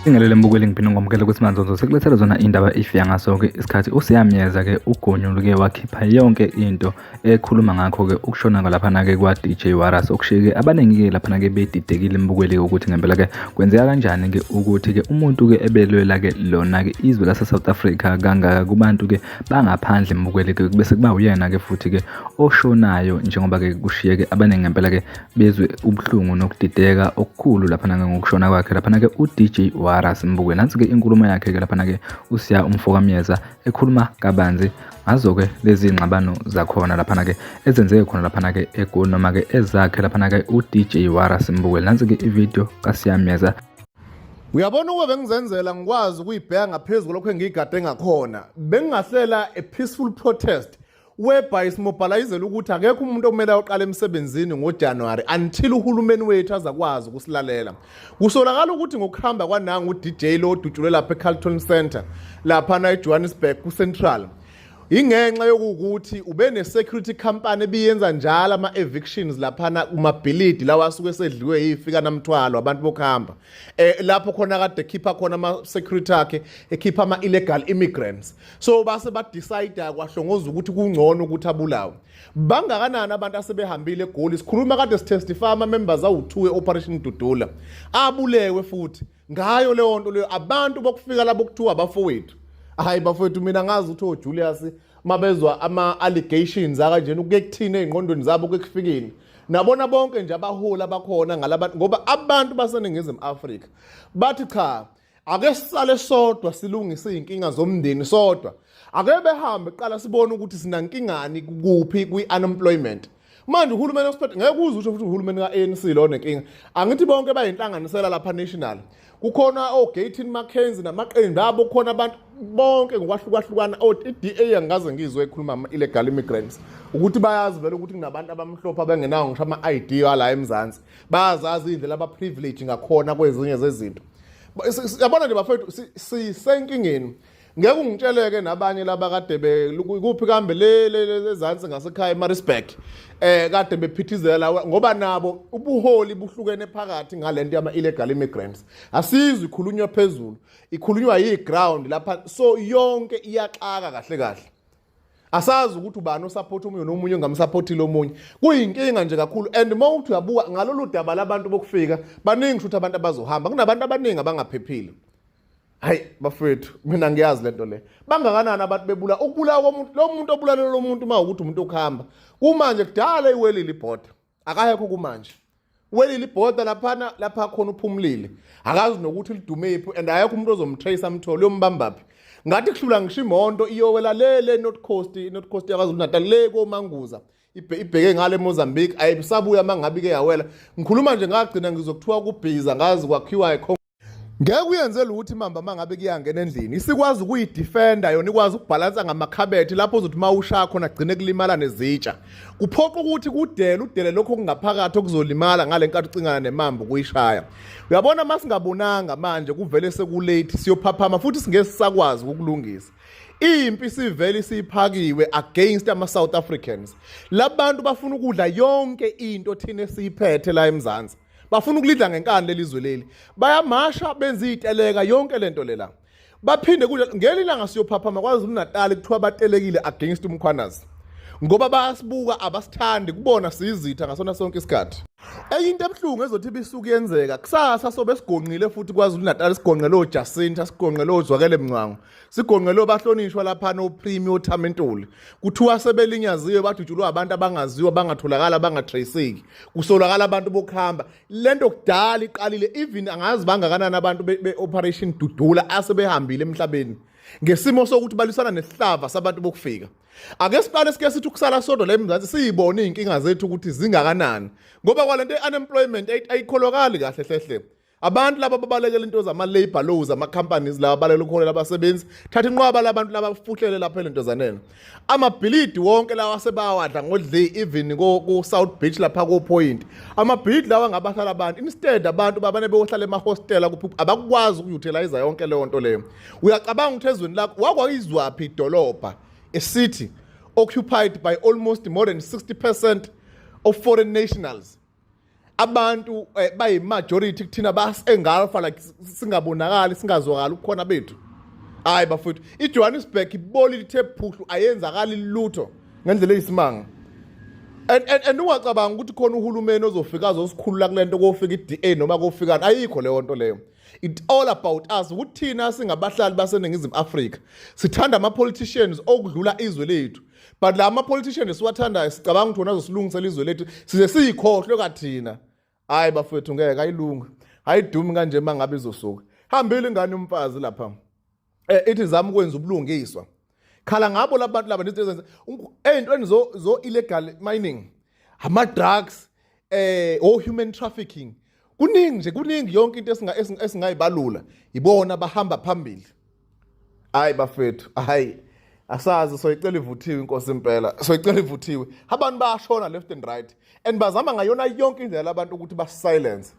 Singelele mbukeli ngiphinde ngomkele ukuthi manzonzo sekulethela zona indaba ifika ngaso-ke isikhathi uSiyamyeza-ke ugonyuluke wakhipha yonke into ekhuluma ngakho-ke ukushona laphana-ke kwa-DJ Warras okushiyeke abaningi-ke laphana-ke bedidekile mbukeli ukuthi ngempela-ke kwenzeka kanjani-ke ukuthi-ke umuntu-ke ebelwela-ke lona-ke izwe lase-South Africa kangaka kubantu-ke bangaphandle mbukeli-ke bese kuba uyena-ke futhi-ke oshonayo njengoba-ke kushiyeke abaningi ngempela-ke bezwe ubuhlungu nokudideka okukhulu laphana-ke ngokushona kwakhe laphana-ke u-DJ Warras mbukwe nansi-ke inkulumo yakhe-ke laphana-ke uSiya Umfokamyeza ekhuluma kabanzi ngazo-ke lezi ngxabano zakhona laphana-ke ezenzeke khona laphana-ke eGoli noma-ke ezakhe laphana-ke u-DJ Warras mbukwe nansi-ke ivideo kaSiyamyeza. Uyabona ukube bengizenzela ngikwazi ukuyibheka ngaphezulu lokho engigade ngakhona bengingahlela a peaceful protest whereby simobilizela ukuthi akekho umuntu okumele aqale emsebenzini ngoJanuary until uhulumeni wethu azakwazi ukusilalela. Kusolakala ukuthi ngokuhamba kwananga uDJ lo dutshule lapha eCarlton Center lapha na eJohannesburg kuCentral ingenxa yokuthi ube ne-security company ebiyenza njalo ama-evictions laphana umabhilidi lawa asuke esedliwe yifika namthwalo abantu bokuhamba lapho khona kade ekhipha khona ama-security akhe ekhipha ama-illegal immigrants. So base badecide kwahlongoza ukuthi kungcono ukuthi abulawe. Bangakanani abantu asebehambile eGoli sikhuluma kade sitestify ama-members awu-2 e-Operation Dudula abulewe futhi ngayo leyo nto leyo abantu bokufika labo kuthiwa abafowethu. Hayi bafowethu mina ngazi ukuthi oJulius mabezwa ama-allegations akanjena ukuke kuthina ey'ngqondweni zabo kufikile nabona bonke nje abaholi abakhona ngalabantu ngoba abantu baseNingizimu Afrika bathi cha ake sisale sodwa silungise iy'nkinga zomndeni sodwa ake behambe qala sibone ukuthi sinankingani kuphi kwi-unemployment. Manje uhulumeni osiphethe ngeke uze usho futhi uhulumeni ka-ANC lo nenkinga angithi bonke bayinhlanganisela lapha national kukhona oGayton Mackenzie namaqembu abo kukhona abantu bonke ngokwahlukahlukana i-DA angaze ngizwe ekhuluma ama-illegal immigrants ukuthi bayazi vele ukuthi kunabantu abamhlophe abangenawo ngisho ama-ID ala eMzansi bayazazi indlela aba-privilege ngakhona kwezinye zezinto. Yabona nje bafethu sisenkingeni ngeke ungitsheleke nabanye laba kade kuphi kambe lezansi ngasekhaya eMaritzburg kade bephithizela ngoba nabo ubuholi buhlukene phakathi ngalento yama-illegal immigrants asizwe ikhulunywa phezulu ikhulunywa yi-ground lapha so yonke iyaxaka kahle kahle asazi ukuthi ubani osupport omunye nomunye ongamsupportile omunye kuyinkinga nje kakhulu and mawuthi uyabuka ngalolu daba labantu bokufika baningi futhi abantu abazohamba kunabantu abaningi abangaphephile. Hayi bafethu mina ngiyazi lento le bangakanani abantu bebula ukubulawa komuntu lo muntu obulalela lo muntu mawukuthi umuntu okuhamba kumanje kudala iwelile ibhoda akayekho kumanje welile ibhoda lapha khona uphumlile akazi nokuthi lidumephi and ayekho umuntu ozomtrace amthole yombambaphi ngathi kuhlula ngisho imonto iyowela le North Coast yaKwaZulu Natal le koManguza ibheke ngale Mozambique ayisabuya mangabi ke yawela ngikhuluma nje ngagcina ngizokuthiwa kubhiza ngazi kwakhiwa ngeke uyenzele ukuthi mamba mangabe kuyangena endlini isikwazi ukuyidefenda yona ikwazi ukubhalansa ngamakhabethi lapho uzothi mawusha khona gcine kulimala nezitsha kuphoqa ukuthi udele lokho kungaphakathi okuzolimala ngale nkathi ucingana nemamba ukuyishaya. Uyabona masingabonanga manje kuvele sekulate siyophaphama futhi singesisakwazi ukulungisa impi sivele siphakiwe against ama-South Africans labantu bafuna ukudla yonke into thina esiyiphethe la eMzansi bafuna ukulidla ngenkani lelizwe leli bayamasha benza iteleka yonke lento lela baphinde ngelilanga siyophaphama KwaZulu Natal kuthiwa batelekile against umkhwanazi ngoba bayasibuka abasithandi kubona sizitha ngasona sonke isikhathi. Eyinto ebuhlungu ezothi bisuku yenzeka kusasa sobe sigonqile futhi KwaZulu Natal sigonqele oJacinta sigonqele oZwakele Mncwangu sigonqele bahlonishwa lapha noPremi oThamentuli kuthiwa sebelinyaziwe badutshulwa abantu abangaziwa bangatholakala bangatraceki kusolakala abantu bokuhamba lento kudala iqalile even angazi bangakanani abantu beOperation Dudula asebehambile emhlabeni ngesimo sokuthi balisana nesihlava sabantu bokufika. Ake siqale sike sithi ukusala sodwa la eMzansi siyibone inkinga zethu ukuthi zingakanani ngoba kwalento unemployment ayikholokali kahle hlehle abantu laba babalekela into zama-labor laws ama-companies laba abalekela ukuholela abasebenzi thatha inqwaba labantu laba bafuhlele lapha elentozaneni amabhilidi wonke lawa asebawadla ngodle even ku-South Beach lapha ku-Point amabhilidi lawa ngabahlala abantu instead abantu babane beyohlala emahostela abakwazi ukuyutilize yonke leyo nto leyo uyacabanga ukuthi ezweni lakho wakwayizwaphi idolobha a city occupied by almost more than 60% of foreign nationals abantu bayi-majority kuthina basengalfa like singabonakali singazwakali ukukhona bethu hayi bafowethu iJohannesburg iboli lithe phuhlu ayenzakali lutho ngendlela eyisimanga and ungacabanga ukuthi khona uhulumeni ozofika azosikhulula kulento kofika iDA noma kofikani ayikho leyo nto leyo it's all about us ukuthi thina singabahlali baseNingizimu Afrika sithanda ama-politicians okudlula izwe lethu but la ama-politicians siwathandayo sicabanga ukuthi wona azosilungisela izwe lethu size siyikhohlwe kathina hayi bafowethu ngeke ayilunga ayidumi kanje mangabe izosuka hambile ingane umfazi lapha ithi zama ukwenza ubulungiswa khala ngabo labantu laba nizenza eyintweni zo illegal mining ama drugs human trafficking kuningi yonke into esingayibalula ibona bahamba phambili hayi bafethu hayi asazi soyicela ivuthiwe inkosi impela soyicela ivuthiwe abantu bayashona left and right and bazama ngayona yonke indlela abantu ukuthi basilence